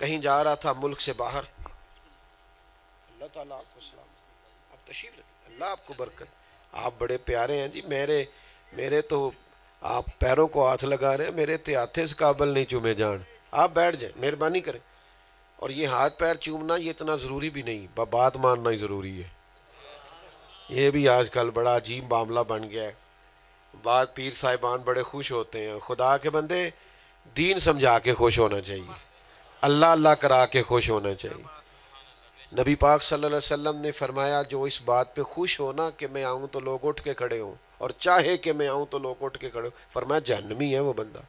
کہیں جا رہا تھا ملک سے باہر. اللہ تعالیٰ آپ کو سلام. آپ تشریف رکھیں, اللہ آپ کو برکت. آپ بڑے پیارے ہیں جی. میرے تو آپ پیروں کو ہاتھ لگا رہے ہیں, میرے تھے سے قابل نہیں چومے جان. آپ بیٹھ جائیں, مہربانی کریں. اور یہ ہاتھ پیر چومنا یہ اتنا ضروری بھی نہیں, بات ماننا ہی ضروری ہے. یہ بھی آج کل بڑا عجیب معاملہ بن گیا ہے. بعد پیر صاحبان بڑے خوش ہوتے ہیں. خدا کے بندے دین سمجھا کے خوش ہونا چاہیے, اللہ اللہ کرا کے خوش ہونا چاہیے. نبی پاک صلی اللہ علیہ وسلم نے فرمایا جو اس بات پہ خوش ہونا کہ میں آؤں تو لوگ اٹھ کے کھڑے ہوں, اور چاہے کہ میں آؤں تو لوگ اٹھ کے کھڑے ہوں, فرمایا جہنمی ہے وہ بندہ.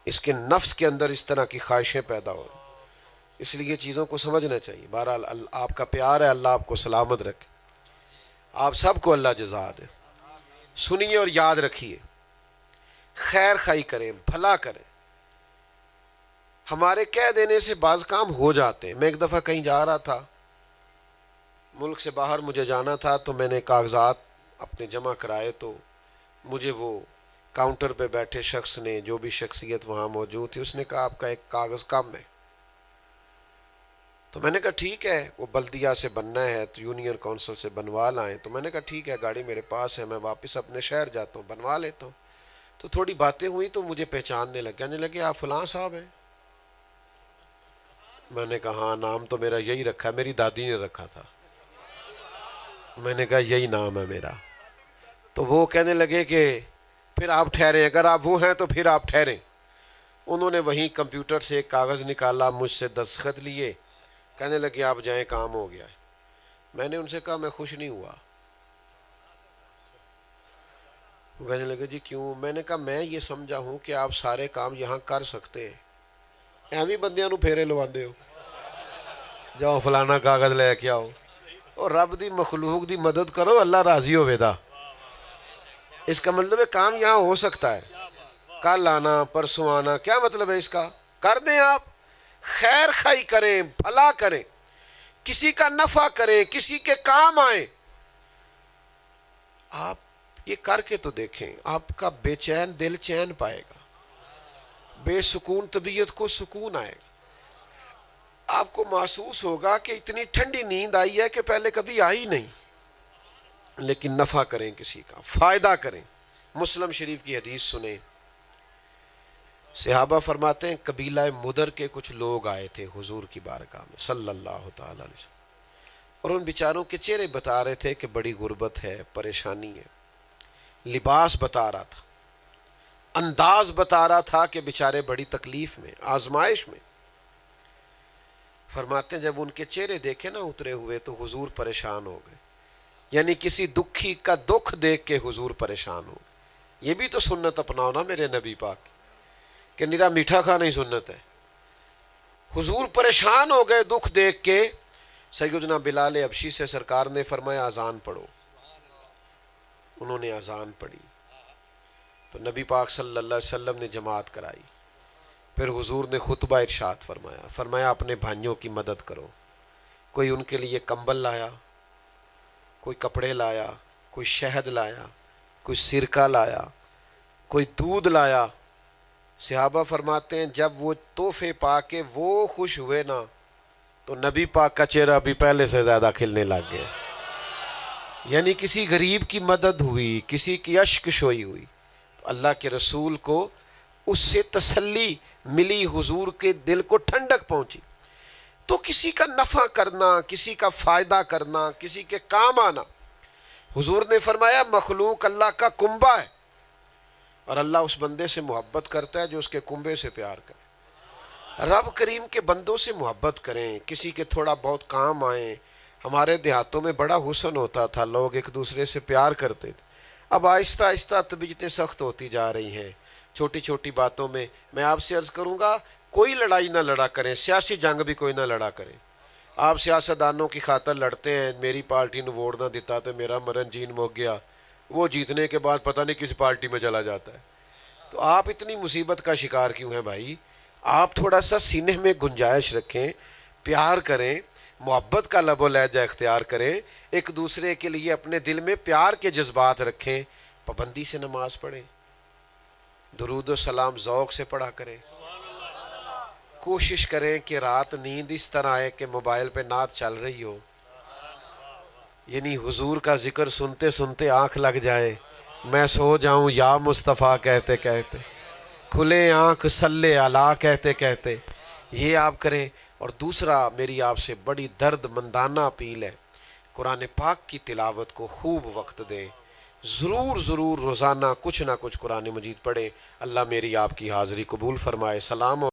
اس کے نفس کے اندر اس طرح کی خواہشیں پیدا ہو. اس لیے چیزوں کو سمجھنا چاہیے. بہرحال آپ کا پیار ہے, اللہ آپ کو سلامت رکھے. آپ سب کو اللہ جزا دے. سنیے اور یاد رکھیے, خیر خائی کریں, بھلا کریں. ہمارے کہہ دینے سے بعض کام ہو جاتے ہیں. میں ایک دفعہ کہیں جا رہا تھا, ملک سے باہر مجھے جانا تھا, تو میں نے کاغذات اپنے جمع کرائے. تو مجھے وہ کاؤنٹر پہ بیٹھے شخص نے, جو بھی شخصیت وہاں موجود تھی, اس نے کہا آپ کا ایک کاغذ کم ہے. تو میں نے کہا ٹھیک ہے, وہ بلدیہ سے بننا ہے تو یونین کونسل سے بنوا لائیں. تو میں نے کہا ٹھیک ہے, گاڑی میرے پاس ہے, میں واپس اپنے شہر جاتا ہوں, بنوا لیتا ہوں. تو تھوڑی باتیں ہوئی تو مجھے پہچاننے لگ, کہنے لگے آپ فلاں صاحب ہیں. میں نے کہا ہاں, نام تو میرا یہی رکھا ہے, میری دادی نے رکھا تھا. میں نے کہا یہی نام ہے میرا. تو وہ کہنے لگے کہ پھر آپ ٹھہریں, اگر آپ وہ ہیں تو پھر آپ ٹھہریں. انہوں نے وہیں کمپیوٹر سے ایک کاغذ نکالا, مجھ سے دستخط لیے, کہنے لگے آپ جائیں, کام ہو گیا ہے. میں نے ان سے کہا میں خوش نہیں ہوا. وہ کہنے لگے جی کیوں؟ میں نے کہا میں یہ سمجھا ہوں کہ آپ سارے کام یہاں کر سکتے ہیں, ایویں بندیاں نو پھیرے لواندے ہو, جاؤ فلانا کاغذ لے کے آؤ. اور رب دی مخلوق دی مدد کرو, اللہ راضی ہوئے دا. اس کا مطلب ہے کام یہاں ہو سکتا ہے, کل آنا پرسوں آنا, کیا مطلب ہے اس کا؟ کر دیں آپ. خیر خائی کریں, بھلا کریں, کسی کا نفع کریں, کسی کے کام آئیں. آپ یہ کر کے تو دیکھیں, آپ کا بے چین دل چین پائے گا, بے سکون طبیعت کو سکون آئے گا. آپ کو محسوس ہوگا کہ اتنی ٹھنڈی نیند آئی ہے کہ پہلے کبھی آئی نہیں. لیکن نفع کریں, کسی کا فائدہ کریں. مسلم شریف کی حدیث سنیں. صحابہ فرماتے ہیں قبیلہ مدر کے کچھ لوگ آئے تھے حضور کی بارگاہ میں صلی اللہ تعالی علیہ وسلم, اور ان بیچاروں کے چہرے بتا رہے تھے کہ بڑی غربت ہے, پریشانی ہے. لباس بتا رہا تھا, انداز بتا رہا تھا کہ بیچارے بڑی تکلیف میں, آزمائش میں. فرماتے ہیں جب ان کے چہرے دیکھے نا اترے ہوئے تو حضور پریشان ہو گئے. یعنی کسی دکھی کا دکھ دیکھ کے حضور پریشان ہو گئے. یہ بھی تو سنت اپناؤ نا میرے نبی پاک, کہ نیرا میٹھا کھانا ہی سنت ہے. حضور پریشان ہو گئے دکھ دیکھ کے. سیدنا بلال حبشی سے سرکار نے فرمایا اذان پڑھو. انہوں نے اذان پڑھی تو نبی پاک صلی اللہ علیہ وسلم نے جماعت کرائی. پھر حضور نے خطبہ ارشاد فرمایا اپنے بھائیوں کی مدد کرو. کوئی ان کے لیے کمبل لایا, کوئی کپڑے لایا, کوئی شہد لایا, کوئی سرکہ لایا, کوئی دودھ لایا. صحابہ فرماتے ہیں جب وہ تحفے پا کے وہ خوش ہوئے نا, تو نبی پاک کا چہرہ بھی پہلے سے زیادہ کھلنے لگ گیا. یعنی کسی غریب کی مدد ہوئی, کسی کی اشک شوئی ہوئی, تو اللہ کے رسول کو اس سے تسلی ملی, حضور کے دل کو ٹھنڈک پہنچی. تو کسی کا نفع کرنا, کسی کا فائدہ کرنا, کسی کے کام آنا. حضور نے فرمایا مخلوق اللہ کا کنبہ ہے, اور اللہ اس بندے سے محبت کرتا ہے جو اس کے کنبے سے پیار کرے. رب کریم کے بندوں سے محبت کریں, کسی کے تھوڑا بہت کام آئیں. ہمارے دیہاتوں میں بڑا حسن ہوتا تھا, لوگ ایک دوسرے سے پیار کرتے تھے. اب آہستہ آہستہ طبیعتیں سخت ہوتی جا رہی ہیں. چھوٹی چھوٹی باتوں میں میں آپ سے عرض کروں گا کوئی لڑائی نہ لڑا کریں, سیاسی جنگ بھی کوئی نہ لڑا کریں. آپ سیاستدانوں کی خاطر لڑتے ہیں, میری پارٹی نے ووٹ نہ دیتا تو میرا مرن جین مک گیا, وہ جیتنے کے بعد پتہ نہیں کس پارٹی میں چلا جاتا ہے. تو آپ اتنی مصیبت کا شکار کیوں ہیں بھائی؟ آپ تھوڑا سا سینے میں گنجائش رکھیں, پیار کریں, محبت کا لب و لہجہ اختیار کریں, ایک دوسرے کے لیے اپنے دل میں پیار کے جذبات رکھیں. پابندی سے نماز پڑھیں, درود و سلام ذوق سے پڑھا کریں. کوشش کریں کہ رات نیند اس طرح آئے کہ موبائل پہ نعت چل رہی ہو، یعنی حضور کا ذکر سنتے سنتے آنکھ لگ جائے، میں سو جاؤں یا مصطفیٰ کہتے کہتے، کھلے آنکھ صلی علی کہتے کہتے، یہ آپ کریں۔ اور دوسرا میری آپ سے بڑی درد مندانہ اپیل ہے، قرآن پاک کی تلاوت کو خوب وقت دیں، ضرور روزانہ کچھ نہ کچھ قرآن مجید پڑھیں۔ اللہ میری آپ کی حاضری قبول فرمائے۔ سلام